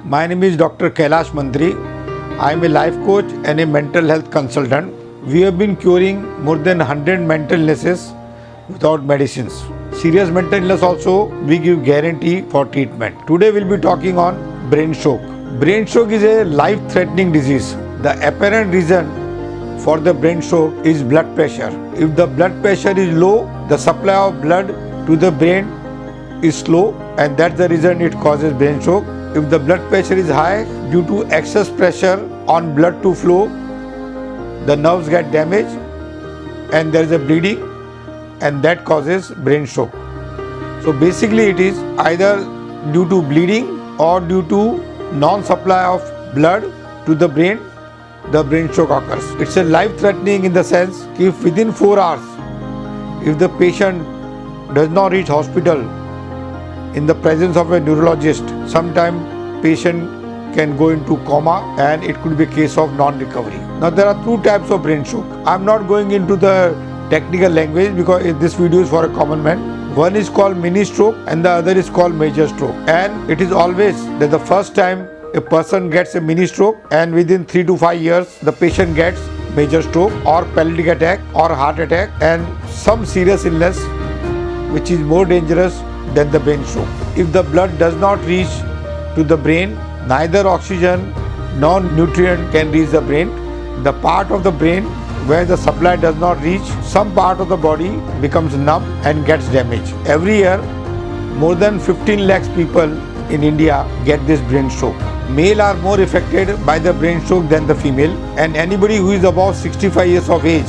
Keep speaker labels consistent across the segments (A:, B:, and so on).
A: My name is Dr. Kailash Mantri. I am a life coach and a mental health consultant. We have been curing more than 100 mental illnesses without medicines. Serious mental illness also, we give guarantee for treatment. Today we'll be talking on brain shock. Brain shock is a life-threatening disease. The apparent reason for the brain shock is blood pressure. If the blood pressure is low, the supply of blood to the brain is slow, and that's the reason it causes brain shock. If the blood pressure is high, due to excess pressure on blood to flow, the nerves get damaged and there is a bleeding, and that causes brain shock. So basically it is either due to bleeding or due to non-supply of blood to the brain shock occurs. It's a life-threatening in the sense if within 4 hours, if the patient does not reach hospital in the presence of a neurologist, sometimes patient can go into coma and it could be a case of non-recovery. Now there are two types of brain shock. I'm not going into the technical language because this video is for a common man. One is called mini stroke and the other is called major stroke. And it is always that the first time a person gets a mini stroke and within 3 to 5 years the patient gets major stroke or paralytic attack or heart attack and some serious illness which is more dangerous than the brain shock. If the blood does not reach to the brain, neither oxygen nor nutrient can reach the brain. The part of the brain where the supply does not reach, some part of the body becomes numb and gets damaged. Every year, more than 15 lakhs people in India get this brain shock. Male are more affected by the brain shock than the female, and anybody who is above 65 years of age,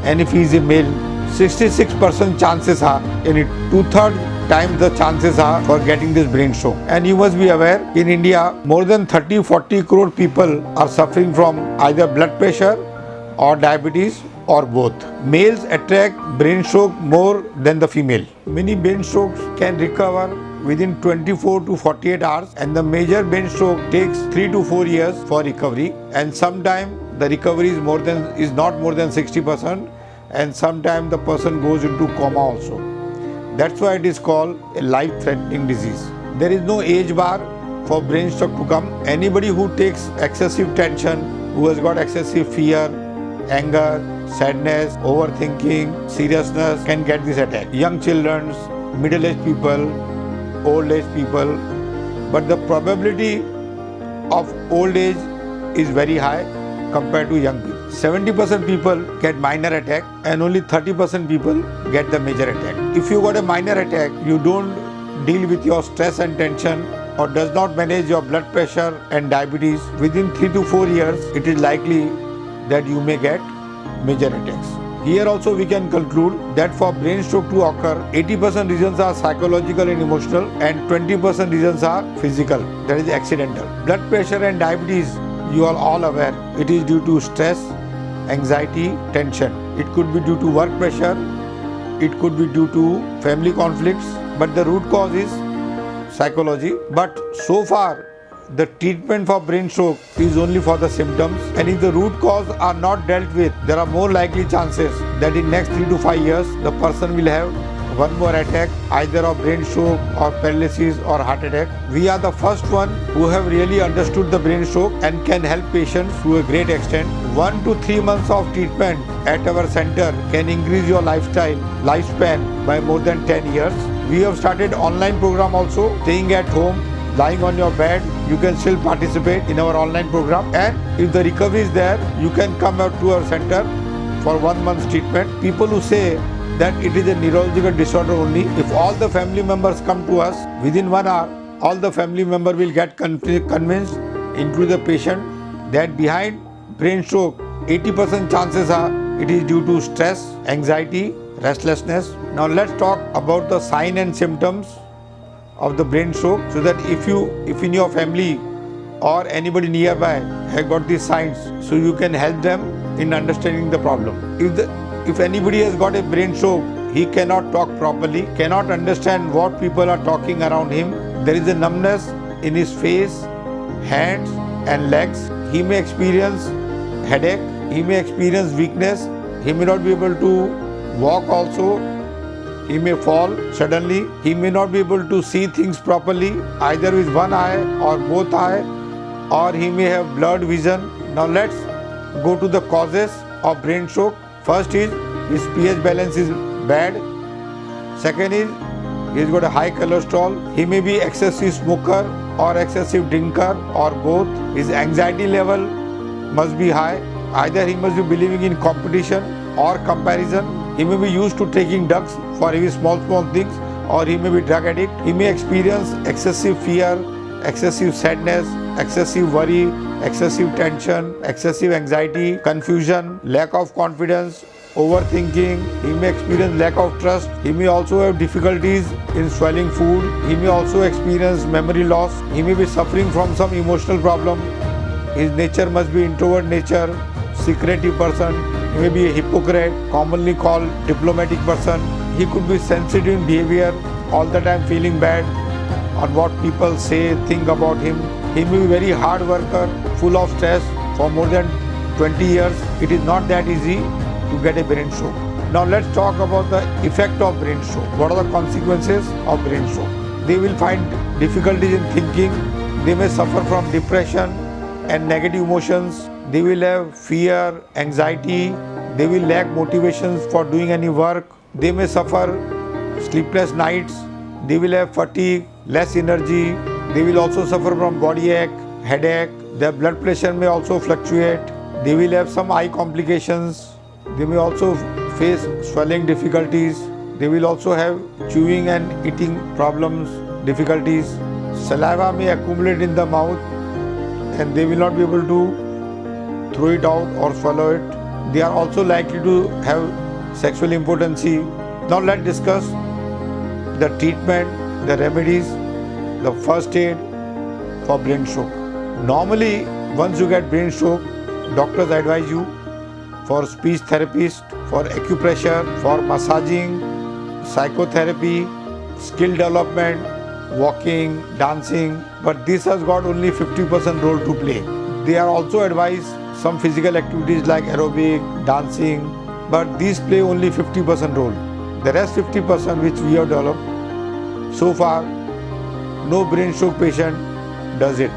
A: and if he is a male, 66% chances are, in it 2/3 times the chances are for getting this brain shock. And you must be aware, in India, more than 30-40 crore people are suffering from either blood pressure or diabetes or both. Males attract brain shock more than the female. Many brain shocks can recover within 24 to 48 hours, and the major brain shock takes 3 to 4 years for recovery, and sometimes the recovery is not more than 60%, and sometimes the person goes into coma also. That's why it is called a life-threatening disease. There is no age bar for brain shock to come. Anybody who takes excessive tension, who has got excessive fear, anger, sadness, overthinking, seriousness can get this attack. Young children, middle-aged people, old-age people. But the probability of old age is very high compared to young people. 70% people get minor attack and only 30% people get the major attack. If you got a minor attack, you don't deal with your stress and tension or does not manage your blood pressure and diabetes, within 3 to 4 years, it is likely that you may get major attacks. Here also we can conclude that for brain stroke to occur, 80% reasons are psychological and emotional and 20% reasons are physical, that is accidental. Blood pressure and diabetes, you are all aware, it is due to stress, anxiety, tension. It could be due to work pressure, it could be due to family conflicts, but the root cause is psychology. But so far, the treatment for brain shock is only for the symptoms, and if the root cause are not dealt with, there are more likely chances that in next 3 to 5 years, the person will have one more attack, either of brain shock or paralysis or heart attack. We are the first one who have really understood the brain shock and can help patients to a great extent. 1 to 3 months of treatment at our center can increase your lifespan by more than 10 years. We have started online program also, staying at home, lying on your bed, you can still participate in our online program, and if the recovery is there, you can come out to our center for 1 month's treatment. People who say that it is a neurological disorder only, if all the family members come to us within 1 hour, all the family member will get convinced, including the patient, that behind brain shock, 80% chances are it is due to stress, anxiety, restlessness. Now let's talk about the sign and symptoms of the brain shock, so that if in your family or anybody nearby have got these signs, so you can help them in understanding the problem. If anybody has got a brain shock, he cannot talk properly, cannot understand what people are talking around him. There is a numbness in his face, hands and legs. He may experience headache, he may experience weakness, he may not be able to walk also. He may fall suddenly. He may not be able to see things properly, either with one eye or both eye, or he may have blurred vision. Now let's go to the causes of brain stroke. First is his pH balance is bad. Second is he's got a high cholesterol. He may be excessive smoker or excessive drinker or both. His anxiety level must be high. Either he must be believing in competition or comparison. He may be used to taking drugs for every small things, or he may be drug addict. He may experience excessive fear, excessive sadness, excessive worry, excessive tension, excessive anxiety, confusion, lack of confidence, overthinking. He may experience lack of trust. He may also have difficulties in swallowing food. He may also experience memory loss. He may be suffering from some emotional problem. His nature must be introvert nature, secretive person. He may be a hypocrite, commonly called diplomatic person. He could be sensitive in behavior, all the time feeling bad on what people say, think about him. He may be very hard worker, full of stress for more than 20 years. It is not that easy to get a brain stroke. Now let's talk about the effect of brain stroke. What are the consequences of brain stroke? They will find difficulties in thinking. They may suffer from depression and negative emotions. They will have fear, anxiety. They will lack motivations for doing any work. They may suffer sleepless nights. They will have fatigue, less energy. They will also suffer from body ache, headache. Their blood pressure may also fluctuate. They will have some eye complications. They may also face swallowing difficulties. They will also have chewing and eating problems, difficulties. Saliva may accumulate in the mouth and they will not be able to throw it out or swallow it. They are also likely to have sexual impotency. Now let's discuss the treatment, the remedies, the first aid for brain stroke. Normally, once you get brain stroke, doctors advise you for speech therapist, for acupressure, for massaging, psychotherapy, skill development, walking, dancing, but this has got only 50% role to play. They are also advised some physical activities like aerobic, dancing, but these play only 50% role. The rest 50% which we have developed, so far no brain stroke patient does it,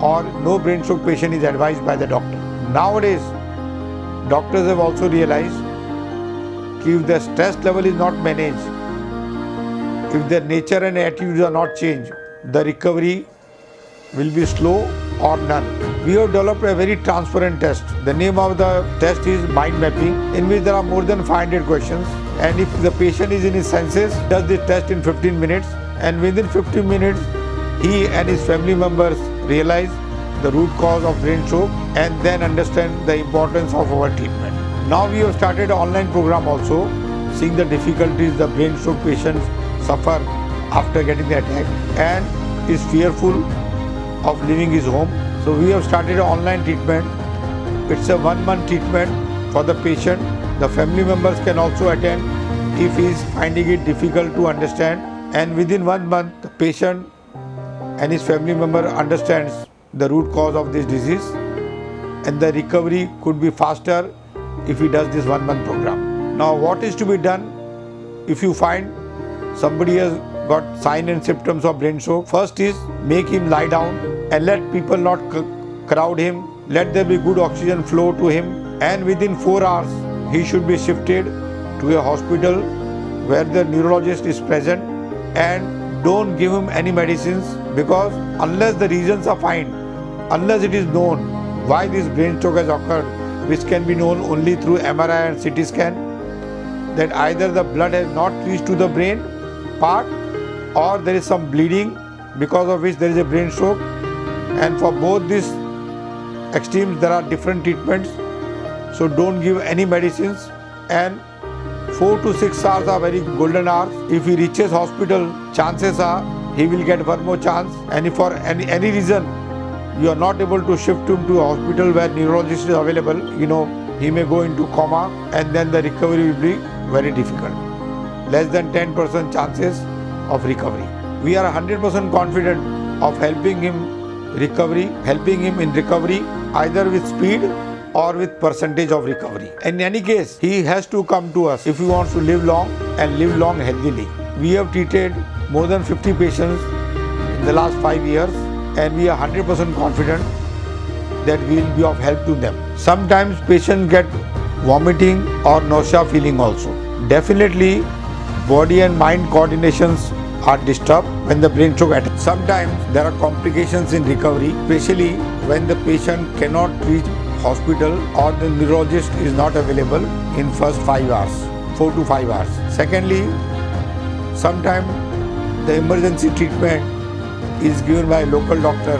A: or no brain stroke patient is advised by the doctor. Nowadays, doctors have also realized that if the stress level is not managed, if their nature and attitudes are not changed, the recovery will be slow or none. We have developed a very transparent test. The name of the test is mind mapping, in which there are more than 500 questions, and if the patient is in his senses, does this test in 15 minutes, and within 15 minutes he and his family members realize the root cause of brain stroke and then understand the importance of our treatment. Now we have started an online program also, seeing the difficulties the brain stroke patients suffer after getting the attack and is fearful of leaving his home. So we have started an online treatment. It's a 1 month treatment for the patient. The family members can also attend if he is finding it difficult to understand, and within 1 month the patient and his family member understands the root cause of this disease, and the recovery could be faster if he does this 1 month program. Now what is to be done if you find somebody has got signs and symptoms of brain stroke? First is make him lie down and let people not crowd him. Let there be good oxygen flow to him, and within 4 hours he should be shifted to a hospital where the neurologist is present, and don't give him any medicines, because unless the reasons are found, unless it is known why this brain stroke has occurred, which can be known only through MRI and CT scan, that either the blood has not reached to the brain part or there is some bleeding because of which there is a brain stroke, and for both these extremes there are different treatments. So don't give any medicines, and 4 to 6 hours are very golden hours. If he reaches hospital, chances are he will get one more chance, and if for any reason you are not able to shift him to a hospital where neurologist is available, he may go into coma, and then the recovery will be very difficult. Less than 10% chances of recovery. We are 100% confident of helping him in recovery, either with speed or with percentage of recovery. In any case, he has to come to us if he wants to live long and live long healthily. We have treated more than 50 patients in the last 5 years, and we are 100% confident that we will be of help to them. Sometimes patients get vomiting or nausea feeling also. Definitely, body and mind coordinations are disturbed when the brain stroke attacks. Sometimes there are complications in recovery, especially when the patient cannot reach hospital or the neurologist is not available in first 5 hours, 4 to 5 hours. Secondly, sometimes the emergency treatment is given by a local doctor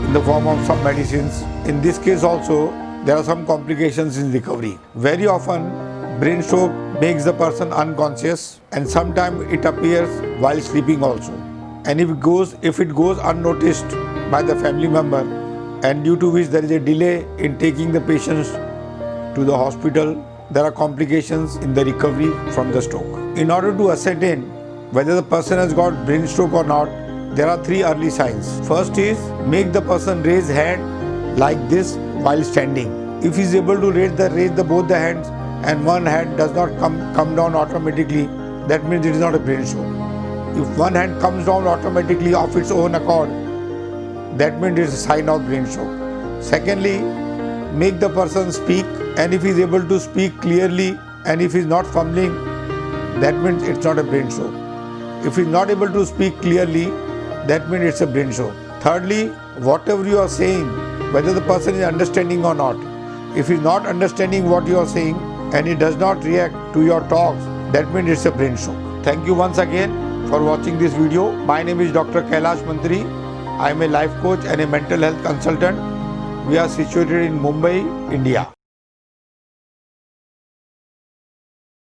A: in the form of some medicines. In this case also, there are some complications in recovery. Very often, brain stroke makes the person unconscious, and sometimes it appears while sleeping also. And if it goes unnoticed by the family member, and due to which there is a delay in taking the patients to the hospital, there are complications in the recovery from the stroke. In order to ascertain whether the person has got brain stroke or not, there are 3 early signs. First is, make the person raise hand like this while standing. If he is able to raise both the hands and one hand does not come down automatically, that means it is not a brain stroke. If one hand comes down automatically of its own accord, that means it is a sign of brain stroke. Secondly, make the person speak, and if he is able to speak clearly and if he is not fumbling, that means it's not a brain stroke. If he is not able to speak clearly, that means it's a brain stroke. Thirdly, whatever you are saying, whether the person is understanding or not, if he is not understanding what you are saying and he does not react to your talks, that means it's a brain stroke. Thank you once again for watching this video. My name is Dr. Kailash Mantri. I am a life coach and a mental health consultant. We are situated in Mumbai, India.